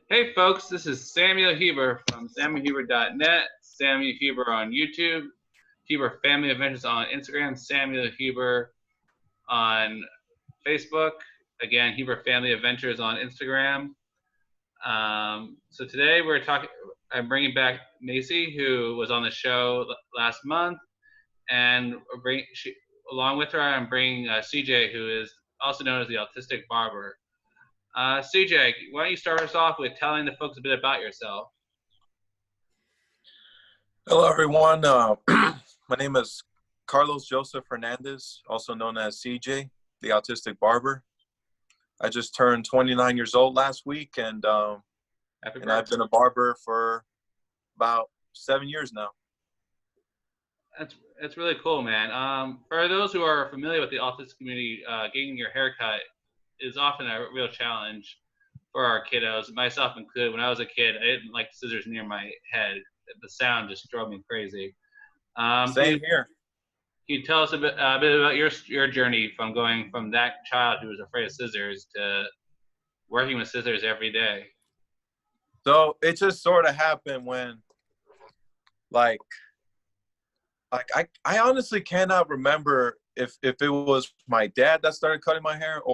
Hey folks, this is Samuel Huber from SamuelHuber.net, Samuel Huber on YouTube, Huber Family Adventures on Instagram, Samuel Huber on Facebook. Again, Huber Family Adventures on Instagram. So today I'm bringing back Maisie, who was on the show last month, and along with her, I'm bringing CJ, who is also known as the Autistic Barber. CJ, why don't you start us off with telling the folks a bit about yourself? Hello, everyone. My name is Carlos Joseph Hernandez, also known as CJ, the Autistic Barber. I just turned 29 years old last week, and I've been a barber for about 7 years now. That's really cool, man. For those who are familiar with the autistic community, getting your haircut is often a real challenge for our kiddos, myself included. When I was a kid, I didn't like scissors near my head. The sound just drove me crazy. Same here. Can you tell us a bit about your journey from going from that child who was afraid of scissors to working with scissors every day? So it just sort of happened when, like I honestly cannot remember if it was my dad that started cutting my hair, or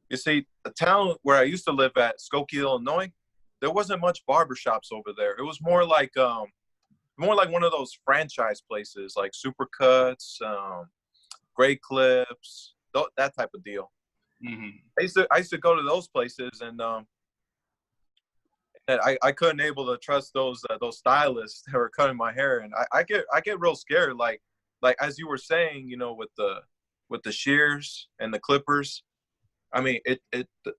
you see, the town where I used to live at, Skokie, Illinois, there wasn't much barbershops over there. It was more like one of those franchise places, like Supercuts, Great Clips, that type of deal. Mm-hmm. I used to go to those places, and I couldn't able to trust those stylists that were cutting my hair, and I get real scared, like as you were saying, with the shears and the clippers. I mean,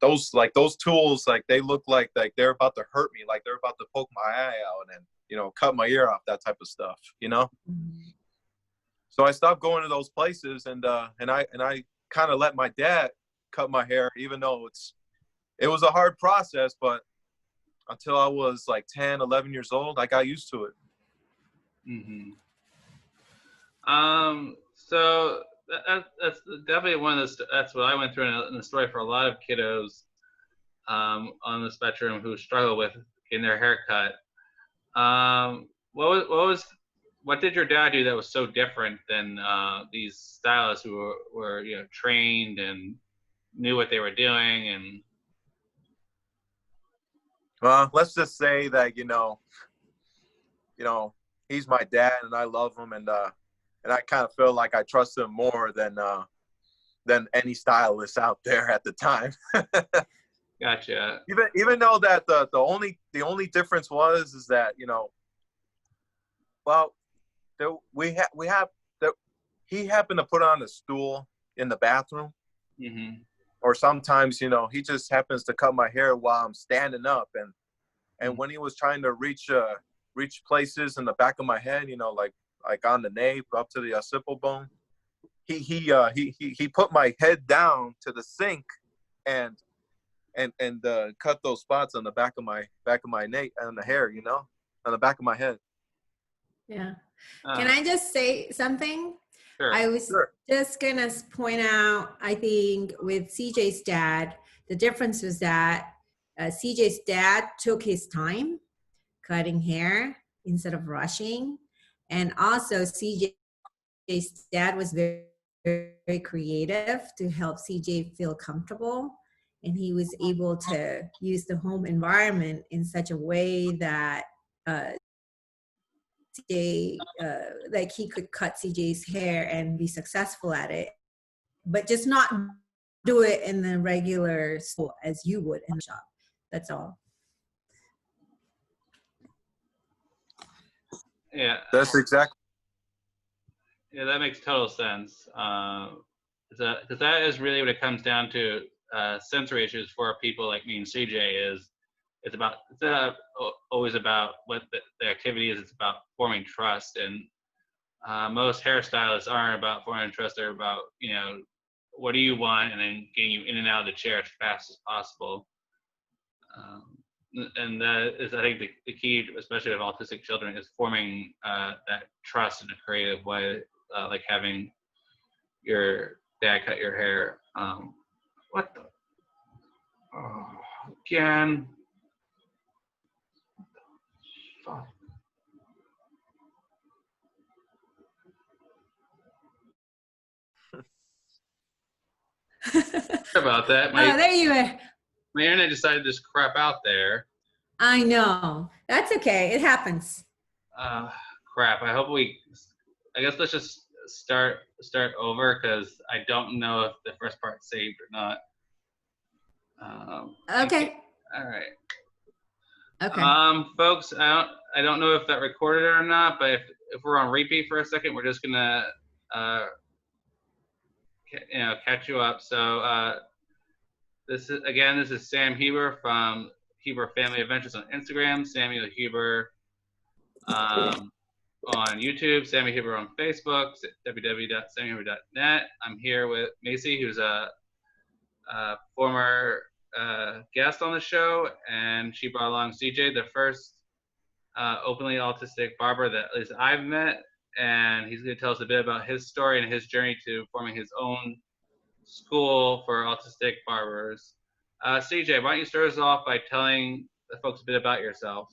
those tools, like they look like they're about to hurt me, like they're about to poke my eye out and cut my ear off, that type of stuff. So I stopped going to those places, and I kind of let my dad cut my hair, even though it was a hard process, but until I was like 10, 11 years old, I got used to it. Mm-hmm. So that's definitely one of those. That's what I went through in the story for a lot of kiddos on the spectrum who struggle with getting their hair cut. What did your dad do that was so different than these stylists who were trained and knew what they were doing? And well, let's just say that he's my dad, and I love him, and I kind of feel like I trust him more than any stylist out there at the time. Gotcha. Even though that the only difference is that he happened to put on a stool in the bathroom, Mm-hmm. or sometimes he just happens to cut my hair while I'm standing up, and Mm-hmm. when he was trying to reach places in the back of my head, like on the nape up to the occipital bone, he put my head down to the sink and cut those spots on the back of my nape and the hair, on the back of my head. Yeah. Can I just say something? Sure. I was just gonna point out, I think with CJ's dad, the difference was that CJ's dad took his time cutting hair instead of rushing. And also CJ's dad was very, very creative to help CJ feel comfortable. And he was able to use the home environment in such a way that CJ, like he could cut CJ's hair and be successful at it, but just not do it in the regular school as you would in the shop. That's all. Yeah. That's exactly. Yeah, that makes total sense. Because that is really what it comes down to. Sensory issues for people like me and CJ it's not always about what the activity is. It's about forming trust, and most hairstylists aren't about forming trust. They're about what do you want, and then getting you in and out of the chair as fast as possible. And that is, I think, the key, especially with autistic children, is forming that trust in a creative way, like having your dad cut your hair. What the? Oh, again. About that. Oh, there you are. My internet decided to just crap out there. I know. That's okay. It happens. Crap. I guess let's just start over because I don't know if the first part's saved or not. Okay. All right. Okay. Folks, I don't know if that recorded or not, but if we're on repeat for a second, we're just gonna catch you up. So this is Sam Huber from Huber Family Adventures on Instagram, Samuel Huber on YouTube, Sammy Huber on Facebook, www.sammyhuber.net. I'm here with Maisie, who's a former guest on the show, and she brought along CJ, the first openly autistic barber that at least I've met, and he's going to tell us a bit about his story and his journey to forming his own school for autistic barbers. CJ, why don't you start us off by telling the folks a bit about yourself?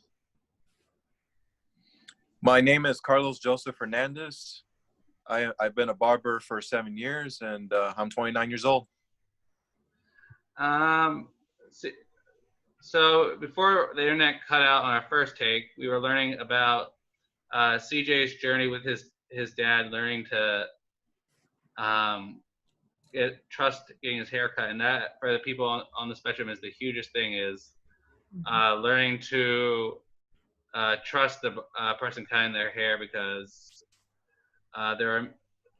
My name is Carlos Joseph Hernandez. I've been a barber for 7 years, and I'm 29 years old. So before the internet cut out on our first take, we were learning about CJ's journey with his dad, learning to trust getting his hair cut, and that for the people on the spectrum is the hugest thing, is learning to trust the person cutting their hair, because there are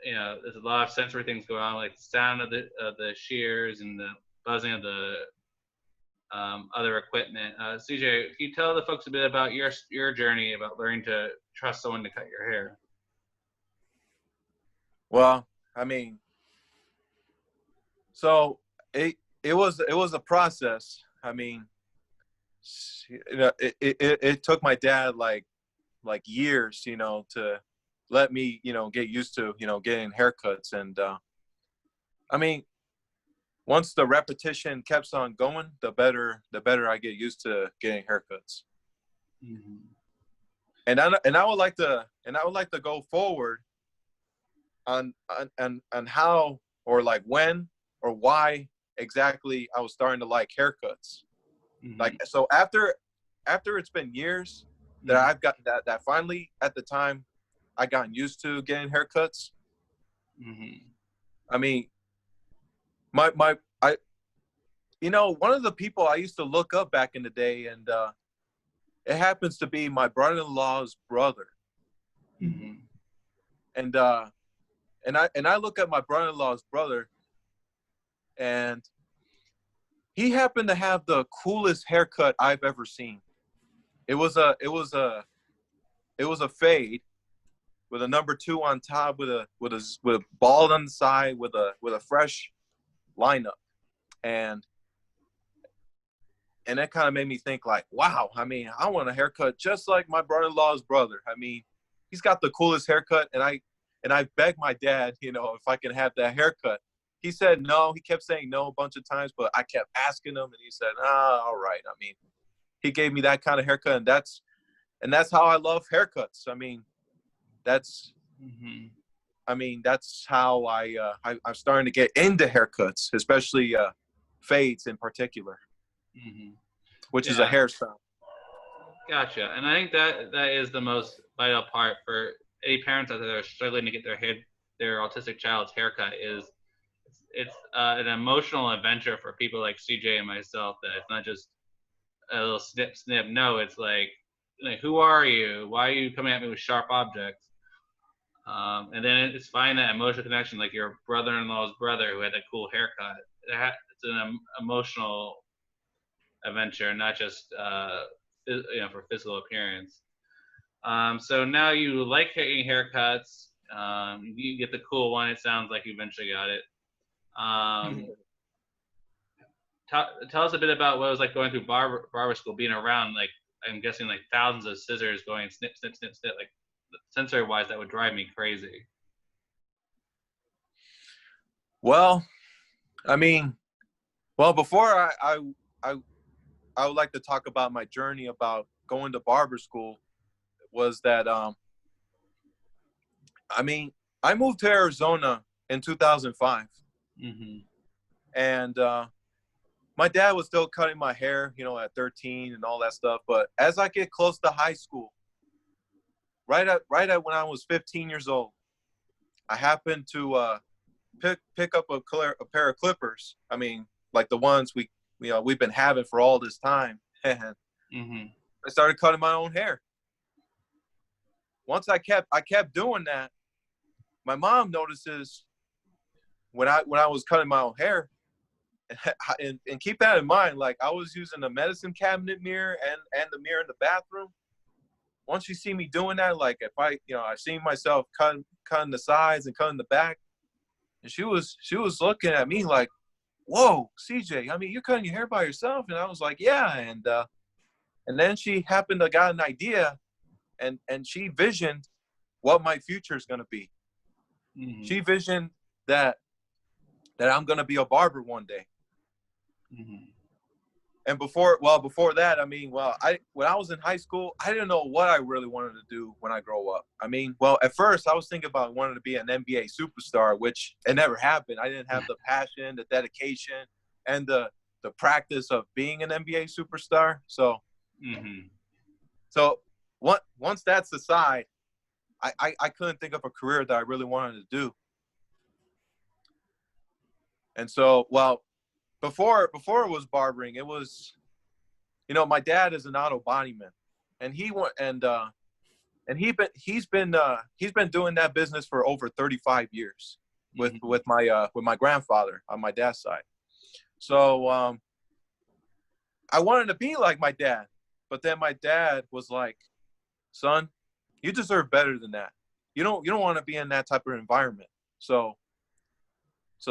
there's a lot of sensory things going on, like the sound of the shears and the buzzing of the other equipment. CJ, can you tell the folks a bit about your journey about learning to trust someone to cut your hair? Well, I mean, so it was a process. I mean, it took my dad like years, to let me, get used to, getting haircuts. And I mean, once the repetition keeps on going, the better I get used to getting haircuts. Mm-hmm. And I would like to go forward on how, or like when or why exactly I was starting to like haircuts. Mm-hmm. Like, so after it's been years that I've got that finally at the time I got used to getting haircuts. Mm-hmm. I mean, one of the people I used to look up back in the day, and it happens to be my brother-in-law's brother. Mm-hmm. And I look at my brother-in-law's brother, and he happened to have the coolest haircut I've ever seen. It was a fade with a number 2 on top, with a bald on the side, with a fresh lineup, and that kind of made me think, like, wow, I mean, I want a haircut just like my brother-in-law's brother. I mean, he's got the coolest haircut, and I begged my dad, if I can have that haircut. He said no. He kept saying no a bunch of times, but I kept asking him, and he said, all right. I mean, he gave me that kind of haircut, and that's how I love haircuts. I mean, that's how I'm starting to get into haircuts, especially fades in particular, which is a hairstyle. Gotcha. And I think that is the most vital part for any parents out there that are struggling to get their autistic child's haircut. Is it's an emotional adventure for people like CJ and myself, that it's not just a little snip. No, it's like, who are you? Why are you coming at me with sharp objects? And then it's finding that emotional connection, like your brother-in-law's brother who had that cool haircut. It's an emotional adventure, not just for physical appearance. So now you like getting haircuts. You get the cool one. It sounds like you eventually got it. Tell us a bit about what it was like going through barber school, being around, like, I'm guessing, like thousands of scissors going snip, snip, snip, snip. Like, sensory wise, that would drive me crazy. Well, I mean, before I would like to talk about my journey about going to barber school. Was that I mean, I moved to Arizona in 2005. And my dad was still cutting my hair, you know, at 13 and all that stuff. But as I get close to high school, right at when I was 15 years old, I happened to pick up a pair of clippers. I mean, like the ones we've been having for all this time. And I started cutting my own hair. Once I kept doing that, my mom notices when I was cutting my own hair, and keep that in mind, like I was using the medicine cabinet mirror and the mirror in the bathroom. Once you see me doing that, like if I seen myself cutting the sides and cutting the back, and she was looking at me like, "Whoa, CJ, I mean, you're cutting your hair by yourself?" And I was like, "Yeah." And then she happened to got an idea, and she visioned what my future is gonna be. She visioned that I'm gonna be a barber one day. And before that, I mean, when I was in high school, I didn't know what I really wanted to do when I grow up. I mean, well, at first I was thinking about wanting to be an NBA superstar, which it never happened. I didn't have the passion, the dedication, and the practice of being an NBA superstar. So, once that's aside, I couldn't think of a career that I really wanted to do. And so, well, before it was barbering, it was, you know, my dad is an auto bodyman, and he's been doing that business for over 35 years with my grandfather on my dad's side. So I wanted to be like my dad, but then my dad was like, "Son, you deserve better than that. You don't want to be in that type of environment." So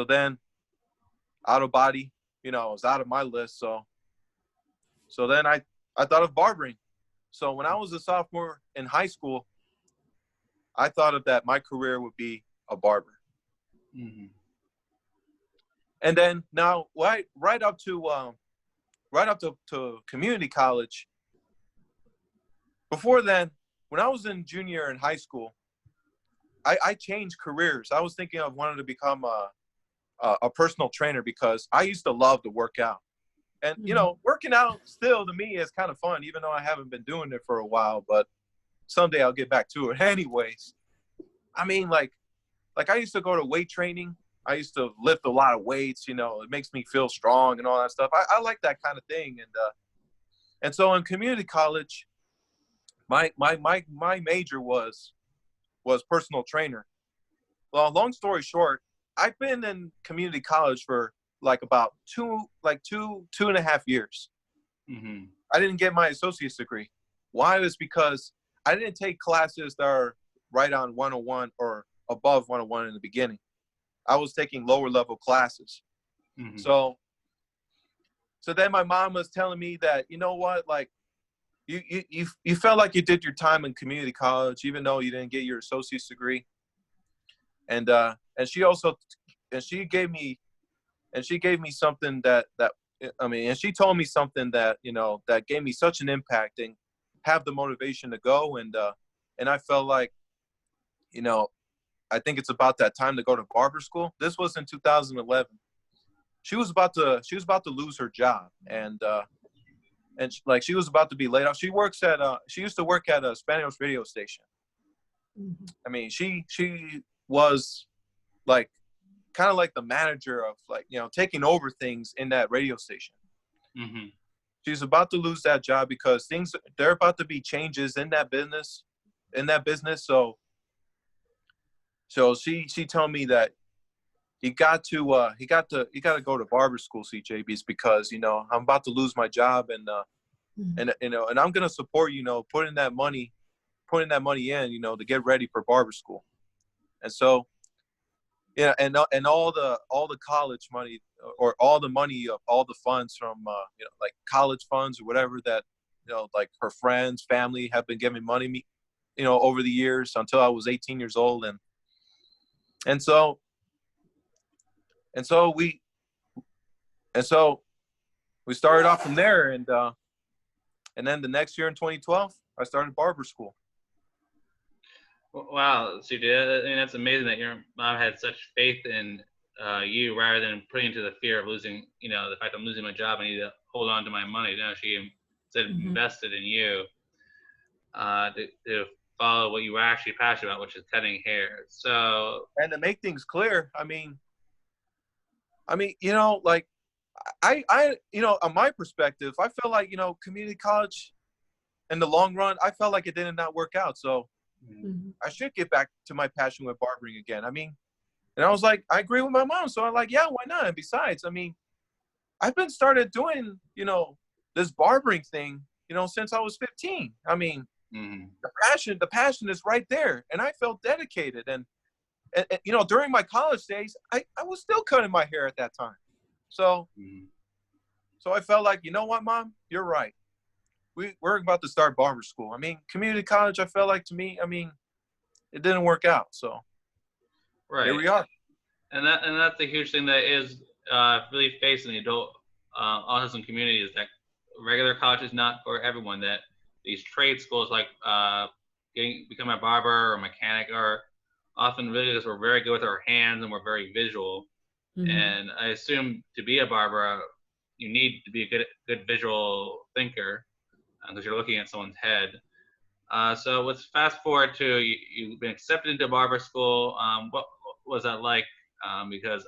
then auto body, you know, was out of my list. So then I thought of barbering. So when I was a sophomore in high school, I thought of that my career would be a barber. And then now right up to community college. Before then, when I was in junior in high school, I changed careers. I was thinking of wanting to become a personal trainer because I used to love to work out. And, you know, working out still to me is kind of fun, even though I haven't been doing it for a while, but someday I'll get back to it. Anyways, I mean, like I used to go to weight training. I used to lift a lot of weights, you know, it makes me feel strong and all that stuff. I like that kind of thing. And so in community college, my major was personal trainer. Well, long story short, I've been in community college for like about two and a half years. I didn't get my associate's degree. Why? Was because I didn't take classes that are right on 101 or above 101 in the beginning. I was taking lower level classes. So then my mom was telling me that, you know what, like you felt like you did your time in community college, even though you didn't get your associate's degree. And she gave me something that I mean, and she told me something that, you know, that gave me such an impact and have the motivation to go. And I felt like, you know, I think it's about that time to go to barber school. This was in 2011. She was about to lose her job, and she was about to be laid off. She used to work at a Spanish radio station. I mean, she was like kind of like the manager of, like, you know, taking over things in that radio station. She's about to lose that job because there are about to be changes in that business. So she told me that you got to go to barber school, CJ, because, you know, I'm about to lose my job, and you know, and I'm gonna support, you know, putting that money in, you know, to get ready for barber school. And so, yeah, and all the college money, or all the money of all the funds from you know, like college funds or whatever, that, you know, like her friends, family have been giving money, you know, over the years until I was 18 years old. And so we started off from there, and then the next year in 2012, I started barber school. Wow, CJ, I mean, that's amazing that your mom had such faith in you rather than putting into the fear of losing, the fact I'm losing my job, I need to hold on to my money. No, she instead invested in you to follow what you were actually passionate about, which is cutting hair. So, and to make things clear, I mean, like I, on my perspective, I felt like, community college in the long run, I felt like it did not work out. So I should get back to my passion with barbering again. I mean, and I was like, I agree with my mom. So I'm like, yeah, why not? And besides, I mean, I've been started doing, this barbering thing, since I was 15. I mean, the passion is right there. And I felt dedicated. And during my college days, I was still cutting my hair at that time. So, so I felt like, you know what, Mom, you're right. We're about to start barber school. I mean, community college, I felt like, to me, I mean, it didn't work out. So here we are. And that's a huge thing that is really facing the adult autism community, is that regular college is not for everyone. That these trade schools like becoming a barber or mechanic are often really, because we're very good with our hands and we're very visual. And I assume to be a barber, you need to be a good visual thinker, because you're looking at someone's head. So let's fast forward to you've been accepted into barber school. What was that like? Because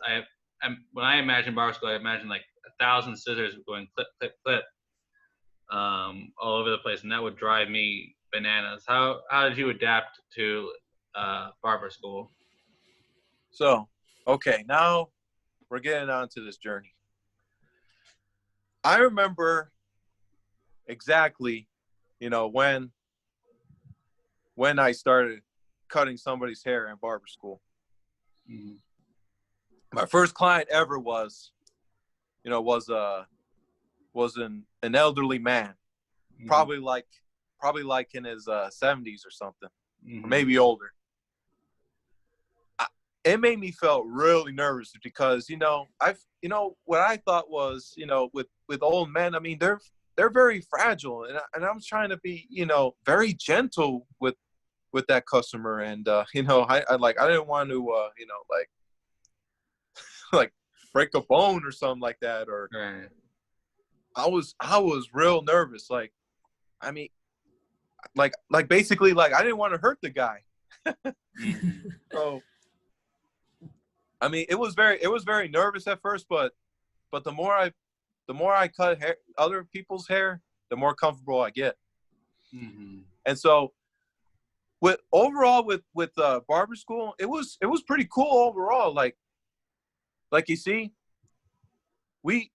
when I imagine barber school, I imagine like 1,000 scissors going clip, clip, clip, all over the place, and that would drive me bananas. How did you adapt to barber school? So, okay, now we're getting on to this journey. I remember exactly, when I started cutting somebody's hair in barber school. My first client ever was an elderly man, probably like in his 70s or something, or maybe older. It made me feel really nervous because, what I thought was, with old men, I mean, they're very fragile, and I'm trying to be, very gentle with that customer. And, I didn't want to, like break a bone or something like that. Or I was real nervous. Like, I mean, like basically, like, I didn't want to hurt the guy. So, I mean, it was very nervous at first, but the more I cut hair, other people's hair, the more comfortable I get. And so, with barber school, it was pretty cool overall. Like you see, we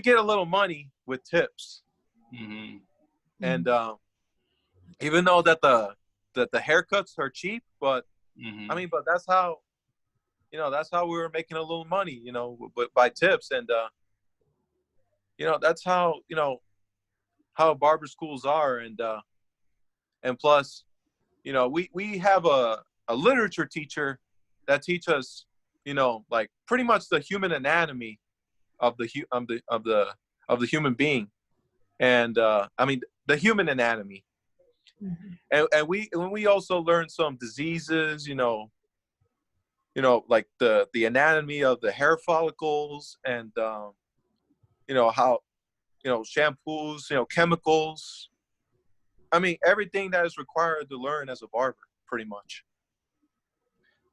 get a little money with tips, and even though that the haircuts are cheap, but I mean, but that's how we were making a little money, by tips. And that's how barber schools are. And plus, we have a literature teacher that teach us, like pretty much the human anatomy of the human being. And I mean, the human anatomy. And we also learn some diseases, like the anatomy of the hair follicles, and how, shampoos, chemicals. I mean, everything that is required to learn as a barber, pretty much.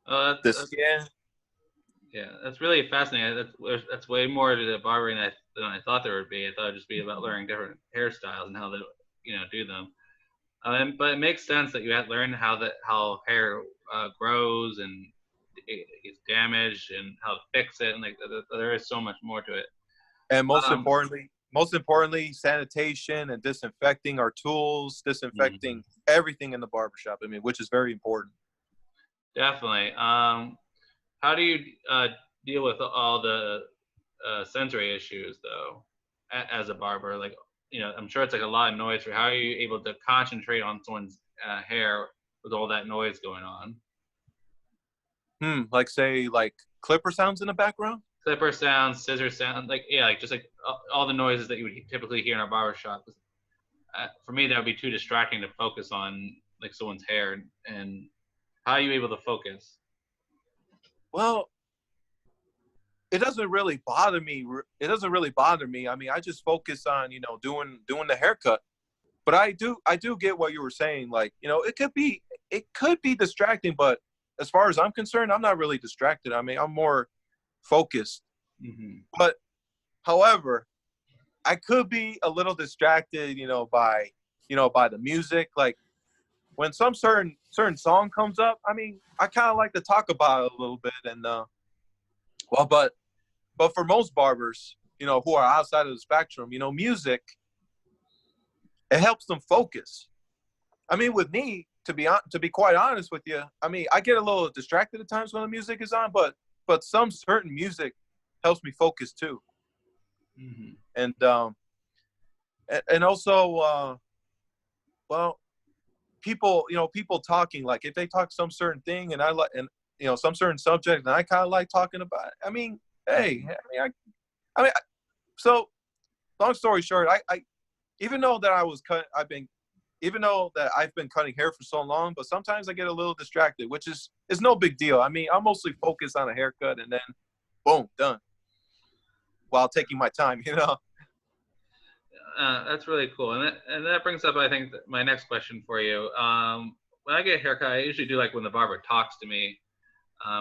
The skin. Yeah, that's really fascinating. That's way more to the barbering than I thought there would be. I thought it'd just be about learning different hairstyles and how they, do them. But it makes sense that you have to learn how hair grows and it gets damaged and how to fix it, and like there is so much more to it. And most importantly, sanitation and disinfecting our tools, disinfecting everything in the barbershop. I mean, which is very important. Definitely. How do you deal with all the sensory issues, though, as a barber? Like, I'm sure it's like a lot of noise. How are you able to concentrate on someone's hair with all that noise going on? Like, say, like clipper sounds in the background? Clipper sounds, scissor sounds, just like all the noises that you would typically hear in a barbershop. For me, that would be too distracting to focus on, like, someone's hair. And how are you able to focus? Well, it doesn't really bother me. It doesn't really bother me. I mean, I just focus on, doing the haircut. But I do get what you were saying. Like, it could be distracting, but as far as I'm concerned, I'm not really distracted. I mean, I'm more focused. Mm-hmm. But however, I could be a little distracted, by the music. Like when some certain song comes up, I mean, I kind of like to talk about it a little bit. And but for most barbers, who are outside of the spectrum, music, it helps them focus. I mean, with me, to be quite honest with you, I mean, I get a little distracted at times when the music is on, but some certain music helps me focus too. Mm-hmm. And also, well, people talking, like if they talk some certain thing and I like, and some certain subject, and I kind of like talking about it. I mean, hey, so long story short, I even though that I've been cutting hair for so long, but sometimes I get a little distracted, which is no big deal. I mean, I'm mostly focused on a haircut and then boom, done, while taking my time, That's really cool, and that brings up, I think, my next question for you. When I get a haircut, I usually do like when the barber talks to me,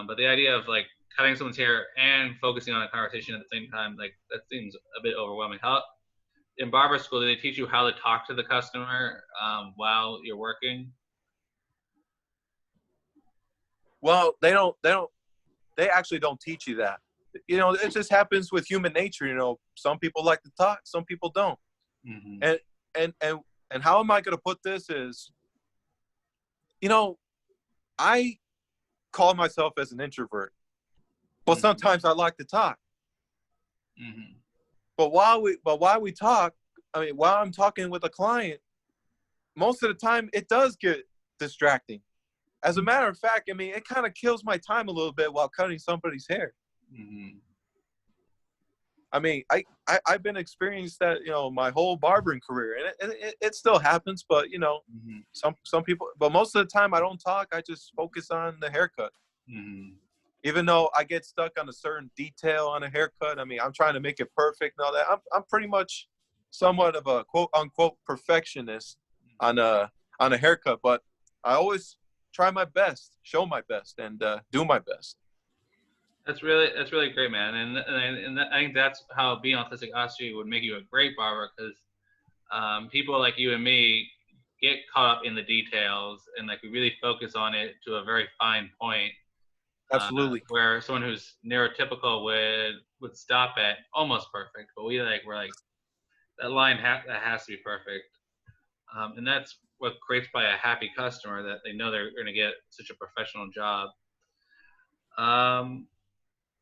but the idea of like cutting someone's hair and focusing on a conversation at the same time, like that seems a bit overwhelming. How in barber school do they teach you how to talk to the customer while you're working? Well, they actually don't teach you that. It just happens with human nature. Some people like to talk, some people don't. Mm-hmm. And how am I going to put this is, I call myself as an introvert, but sometimes I like to talk. Mm-hmm. But while we talk, I mean, while I'm talking with a client, most of the time it does get distracting. As a matter of fact, I mean, it kind of kills my time a little bit while cutting somebody's hair. Mm-hmm. I mean, I've been experienced that, my whole barbering career, and it still happens, but Mm-hmm. some people, but most of the time I don't talk. I just focus on the haircut. Mm-hmm. Even though I get stuck on a certain detail on a haircut, I mean, I'm trying to make it perfect and all that. I'm pretty much somewhat of a quote unquote perfectionist on a haircut, but I always try my best, show my best, and do my best. That's really great, man, and I think that's how being autistic actually would make you a great barber, because people like you and me get caught up in the details, and like we really focus on it to a very fine point. Absolutely. Where someone who's neurotypical would stop at almost perfect, but we're like that line that has to be perfect, and that's what creates by a happy customer, that they know they're going to get such a professional job.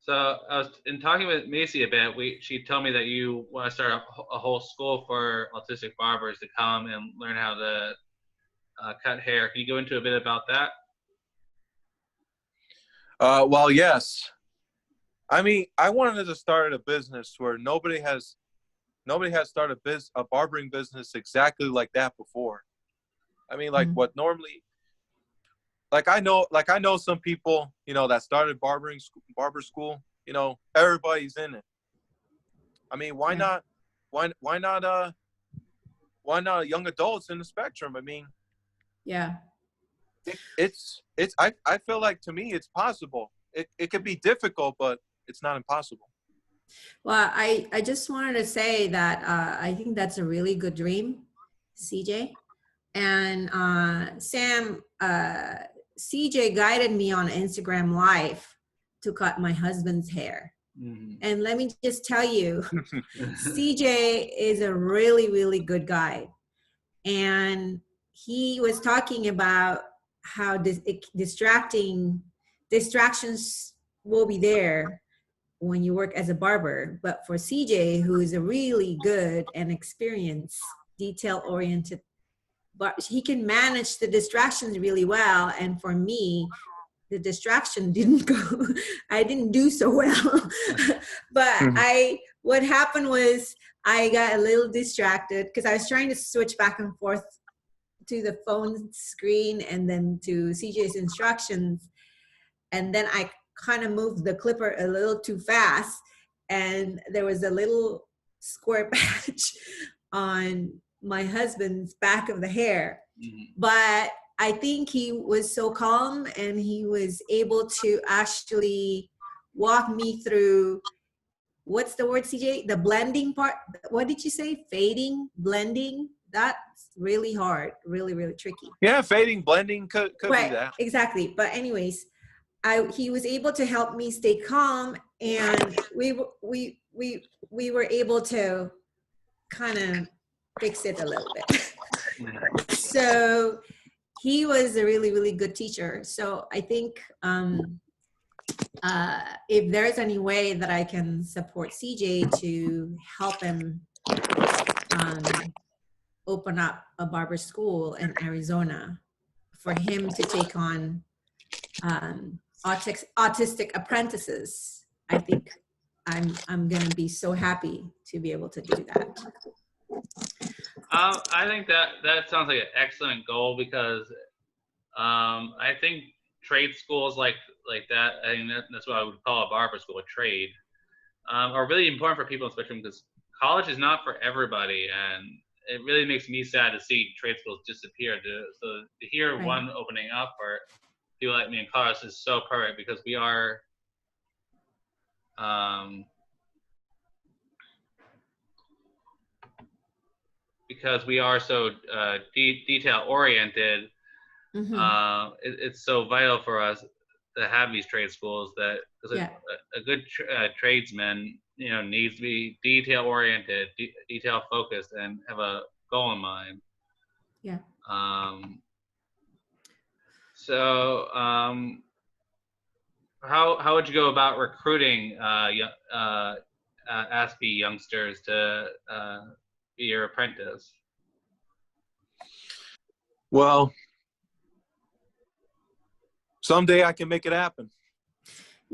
So I was in talking with Maisie a bit. She told me that you want to start a whole school for autistic barbers to come and learn how to cut hair. Can you go into a bit about that? Well, yes. I mean, I wanted to start a business where nobody has started a barbering business exactly like that before. I mean, like what normally, like I know some people, that started barber school, everybody's in it. I mean, why not young adults in the spectrum? I mean, Yeah. I feel like, to me, it's possible. It could be difficult, but it's not impossible. Well, I just wanted to say that I think that's a really good dream, CJ. And Sam, CJ guided me on Instagram Live to cut my husband's hair. Mm-hmm. And let me just tell you, CJ is a really, really good guy. And he was talking about how distractions will be there when you work as a barber. But for CJ, who is a really good and experienced, detail-oriented, but he can manage the distractions really well. And for me, the distraction didn't go, I didn't do so well. But what happened was I got a little distracted because I was trying to switch back and forth to the phone screen and then to CJ's instructions. And then kind of moved the clipper a little too fast, and there was a little square patch on my husband's back of the hair. Mhm. But I think he was so calm, and he was able to actually walk me through, what's the word, CJ? The blending part. What did you say? Fading, blending? That's really hard, really, really tricky. Yeah, fading, blending could be Right, that. exactly. But anyways, he was able to help me stay calm, and we were able to kind of fix it a little bit. So he was a really, really good teacher. So I think if there's any way that I can support CJ to help him open up a barber school in Arizona for him to take on autistic apprentices, I think I'm going to be so happy to be able to do that. I think that sounds like an excellent goal, because I think trade schools like that, I mean, that's what I would call a barber school, a trade, are really important for people on the spectrum, because college is not for everybody, and it really makes me sad to see trade schools disappear. So to hear Right. one opening up for people like me in college is so perfect, because we are so detail oriented. Mm-hmm. It's so vital for us to have these trade schools, that because Yeah. a good tradesman, needs to be detail oriented, detail focused, and have a goal in mind. Yeah. So how would you go about recruiting ASPE youngsters to be your apprentice? Well, someday I can make it happen.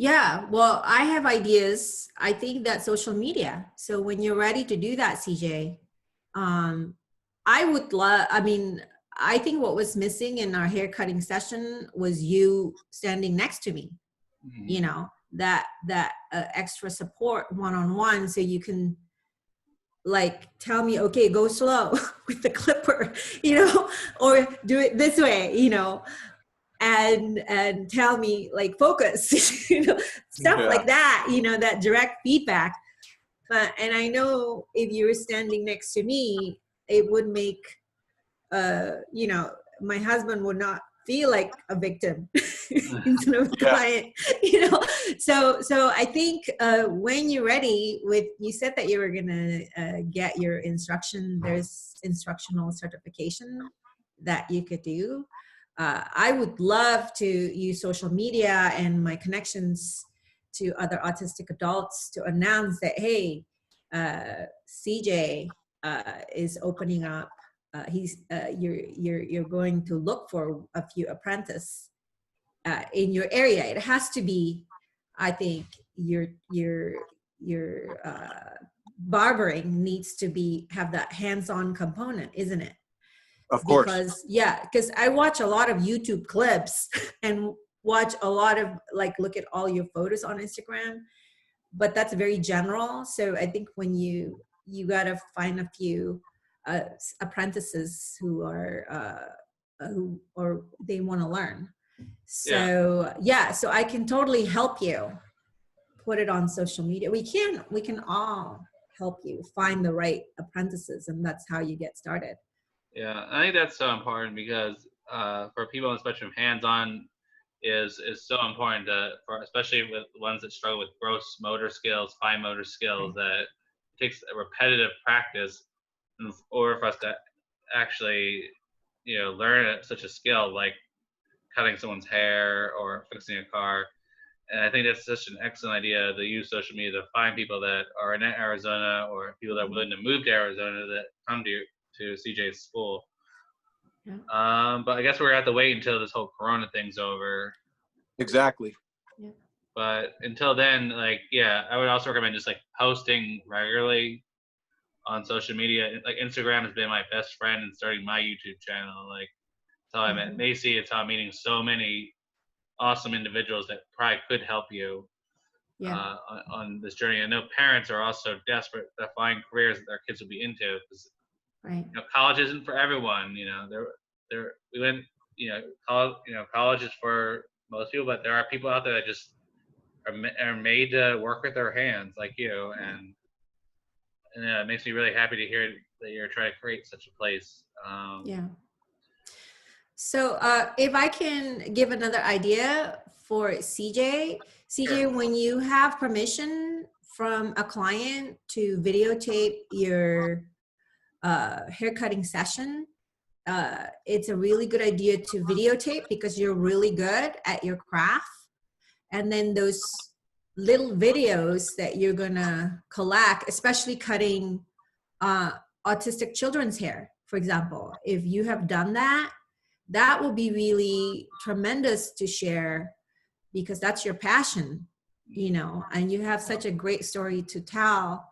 Yeah, well, I have ideas. I think that social media. So when you're ready to do that, CJ, I would love, I mean, I think what was missing in our hair cutting session was you standing next to me, Mm-hmm. you know, that extra support one-on-one, so you can like tell me, okay, go slow with the clipper, or do it this way, and tell me like focus, stuff like that, that direct feedback. And I know if you were standing next to me, it would make my husband would not feel like a victim instead of a client, so I think when you're ready you said that you were gonna get your there's instructional certification that you could do. I would love to use social media and my connections to other autistic adults to announce that, hey, CJ is opening up. You're going to look for a few apprentices in your area. It has to be, I think, your barbering needs to have that hands-on component, isn't it? Of course. Because I watch a lot of YouTube clips and watch a lot of look at all your photos on Instagram, but that's very general. So I think when you gotta find a few apprentices who they want to learn. So so I can totally help you put it on social media. We can all help you find the right apprentices, and that's how you get started. Yeah, I think that's so important, because for people on the spectrum, hands-on is so important for especially with ones that struggle with gross motor skills, fine motor skills, that it takes a repetitive practice in order for us to actually learn such a skill like cutting someone's hair or fixing a car. And I think that's such an excellent idea to use social media to find people that are in Arizona, or people that are willing to move to Arizona, that come to CJ's school. Yeah. But I guess we're gonna have to wait until this whole Corona thing's over. Exactly. Yeah. But until then, I would also recommend just posting regularly on social media. Like Instagram has been my best friend in starting my YouTube channel. Like, it's how I met Maisie. It's how I'm meeting so many awesome individuals that probably could help you Yeah. on this journey. I know parents are also desperate to find careers that their kids will be into, because Right. college isn't for everyone. We went, college is for most people, but there are people out there that just are made to work with their hands, like you, and it makes me really happy to hear that you're trying to create such a place. Yeah. So if I can give another idea for CJ, Sure. when you have permission from a client to videotape your haircutting session, it's a really good idea to videotape because you're really good at your craft. And then those little videos that you're gonna collect, especially cutting autistic children's hair, for example, if you have done that, that will be really tremendous to share because that's your passion, and you have such a great story to tell.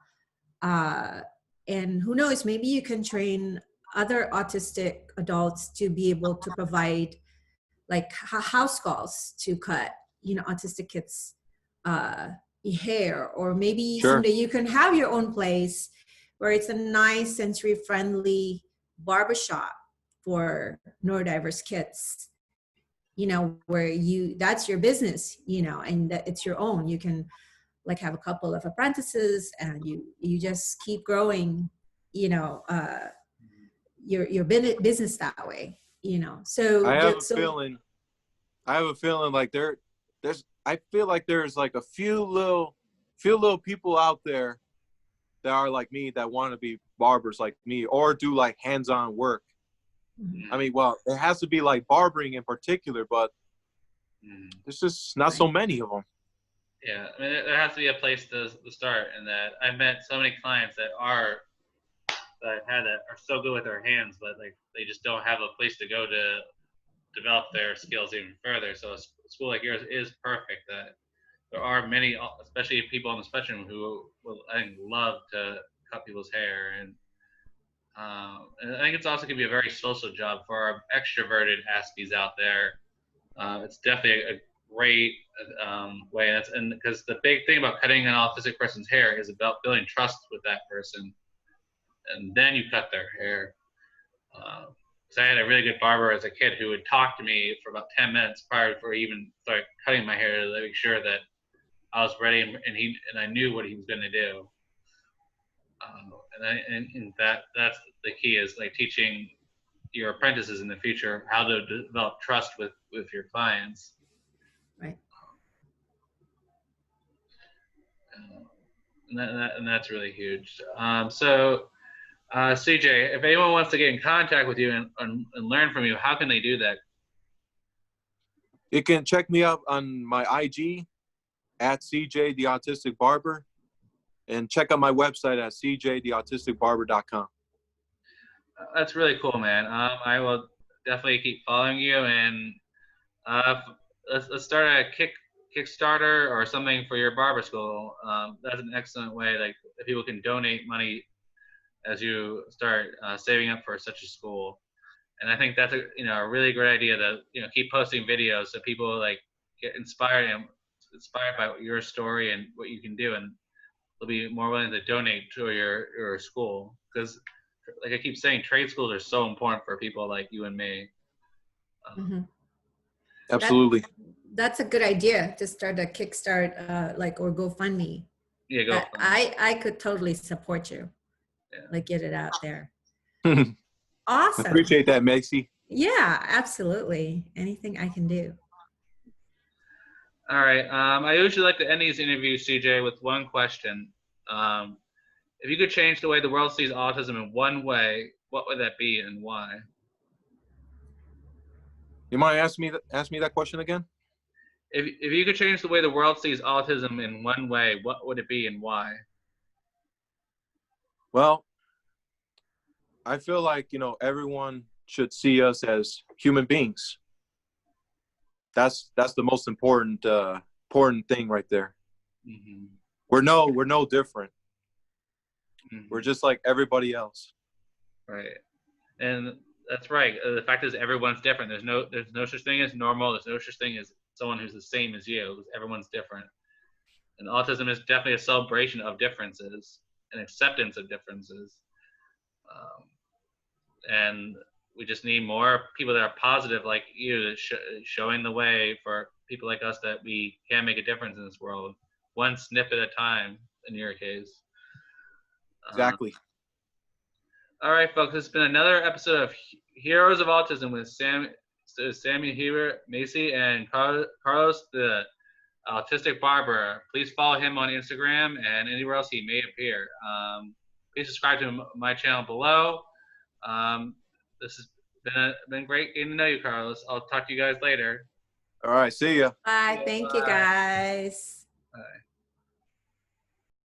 And who knows, maybe you can train other autistic adults to be able to provide like house calls to cut, autistic kids' hair, or maybe Sure. someday you can have your own place where it's a nice sensory friendly barbershop for neurodiverse kids, where that's your business, and that it's your own. You can like have a couple of apprentices and you just keep growing, your business that way, so I have a so feeling. Like I feel like there's like a few little people out there that are like me that want to be barbers like me or do like hands-on work. I mean, well, it has to be like barbering in particular, but there's just not so many of them. Yeah, I mean, there has to be a place to start, and that I've met so many clients that are so good with their hands, but like they just don't have a place to go to develop their skills even further. So a school like yours is perfect. That there are many, especially people on the spectrum, who will, I think, love to cut people's hair, and I think it's also going to be a very social job for our extroverted Aspies out there. It's definitely a great way, and because the big thing about cutting an autistic person's hair is about building trust with that person, and then you cut their hair. Because I had a really good barber as a kid who would talk to me for about 10 minutes prior before he even started cutting my hair to make sure that I was ready, and I knew what he was going to do. And that's the key, is like teaching your apprentices in the future how to develop trust with your clients. Right. And that's really huge. So CJ, if anyone wants to get in contact with you and learn from you, how can they do that? You can check me up on my IG at CJ the Autistic Barber, and check out my website at cjtheautisticbarber.com. That's really cool, man. I will definitely keep following you, and let's start a Kickstarter or something for your barber school. That's an excellent way. Like, if people can donate money as you start saving up for such a school. And I think that's a really great idea to keep posting videos so people like get inspired by your story and what you can do, and they'll be more willing to donate to your school, because like I keep saying, trade schools are so important for people like you and me. Absolutely. That's a good idea to start a Kickstart, or GoFundMe. Yeah, go. I could totally support you. Yeah. Like, get it out there. Awesome. Appreciate that, Maisie. Yeah, absolutely. Anything I can do. All right. I usually like to end these interviews, CJ, with one question. If you could change the way the world sees autism in one way, what would that be and why? You mind ask me that question again? If you could change the way the world sees autism in one way, what would it be and why? Well, I feel like, everyone should see us as human beings. That's the most important thing right there. Mm-hmm. We're no different. Mm-hmm. We're just like everybody else. Right. And that's right. The fact is, everyone's different. There's no such thing as normal. There's no such thing as someone who's the same as you, because everyone's different. And autism is definitely a celebration of differences and acceptance of differences. And we just need more people that are positive like you, showing the way for people like us that we can make a difference in this world, one snip at a time, in your case. Exactly. All right, folks, it's been another episode of Heroes of Autism with Sammy Huber, Maisie, and Carlos, the Autistic Barber. Please follow him on Instagram and anywhere else he may appear. Please subscribe to my channel below. This has been great getting to know you, Carlos. I'll talk to you guys later. All right. See ya. Bye. Thank you, guys. Bye.